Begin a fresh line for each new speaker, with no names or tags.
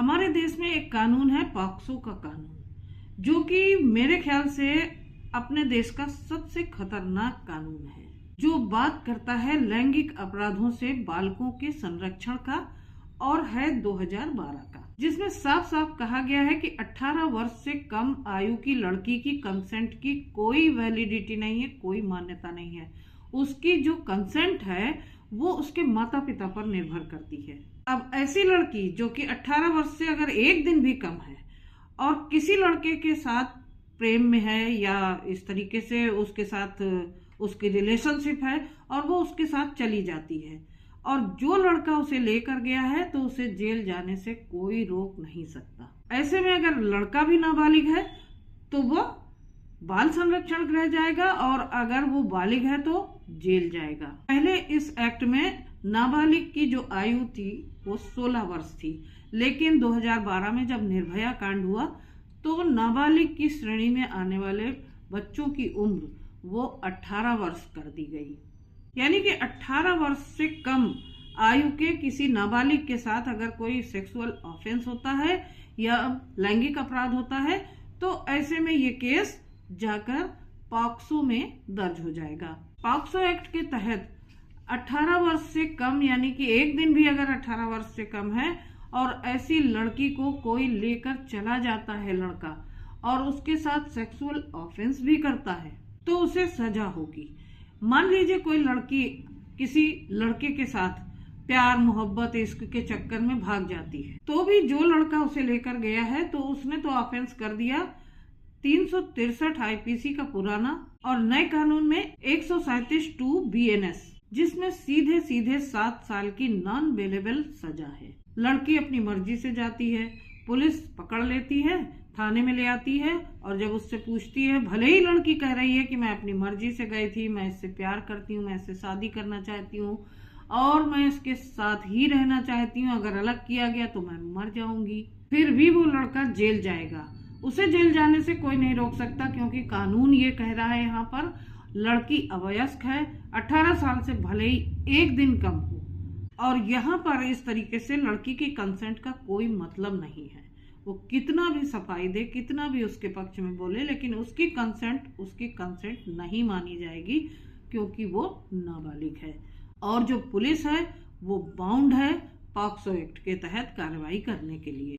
हमारे देश में एक कानून है पॉक्सो का कानून, जो कि मेरे ख्याल से अपने देश का सबसे खतरनाक कानून है, जो बात करता है लैंगिक अपराधों से बालकों के संरक्षण का और है 2012 का, जिसमें साफ साफ कहा गया है कि 18 वर्ष से कम आयु की लड़की की कंसेंट की कोई वैलिडिटी नहीं है, कोई मान्यता नहीं है। उसकी जो कंसेंट है वो उसके माता पिता पर निर्भर करती है। अब ऐसी लड़की जो कि 18 वर्ष से अगर एक दिन भी कम है और किसी लड़के के साथ प्रेम में है या इस तरीके से उसके साथ उसकी रिलेशनशिप है और वो उसके साथ चली जाती है और जो लड़का उसे लेकर गया है तो उसे जेल जाने से कोई रोक नहीं सकता। ऐसे में अगर लड़का भी नाबालिग है तो वो बाल संरक्षण गृह जाएगा और अगर वो बालिग है तो जेल जाएगा। पहले इस एक्ट में नाबालिग की जो आयु थी वो 16 वर्ष थी, लेकिन 2012 में जब निर्भया कांड हुआ तो नाबालिग की श्रेणी में आने वाले बच्चों की उम्र वो 18 वर्ष कर दी गई। यानी कि 18 वर्ष से कम आयु के किसी नाबालिग के साथ अगर कोई सेक्सुअल ऑफेंस होता है या लैंगिक अपराध होता है तो ऐसे में ये केस जाकर पॉक्सो में दर्ज हो जाएगा। पॉक्सो एक्ट के तहत 18 वर्ष से कम यानी कि एक दिन भी अगर 18 वर्ष से कम है और ऐसी लड़की को कोई लेकर चला जाता है लड़का और उसके साथ सेक्सुअल ऑफेंस भी करता है तो उसे सजा होगी। मान लीजिए कोई लड़की किसी लड़के के साथ प्यार मोहब्बत इश्क के चक्कर में भाग जाती है तो भी जो लड़का उसे लेकर गया है तो उसने तो ऑफेंस कर दिया। 363 आईपीसी का पुराना और नए कानून में 137(2) BNS, जिसमें सीधे सीधे 7 साल की नॉन बेलेबल सजा है। लड़की अपनी मर्जी से जाती है, पुलिस पकड़ लेती है, थाने में ले आती है और जब उससे पूछती है, भले ही लड़की कह रही है कि मैं अपनी मर्जी से गई थी, मैं इससे प्यार करती हूँ, मैं इससे शादी करना चाहती हूँ और मैं इसके साथ ही रहना चाहती हूँ, अगर अलग किया गया तो मैं मर जाऊंगी, फिर भी वो लड़का जेल जाएगा। उसे जेल जाने से कोई नहीं रोक सकता क्योंकि कानून ये कह रहा है यहाँ पर लड़की अवयस्क है, 18 साल से भले ही एक दिन कम हो। और यहाँ पर इस तरीके से लड़की की कंसेंट का कोई मतलब नहीं है। वो कितना भी सफाई दे, कितना भी उसके पक्ष में बोले, लेकिन उसकी कंसेंट नहीं मानी जाएगी क्योंकि वो नाबालिग है। और जो पुलिस है वो बाउंड है पॉक्सो एक्ट के तहत कार्रवाई करने के लिए।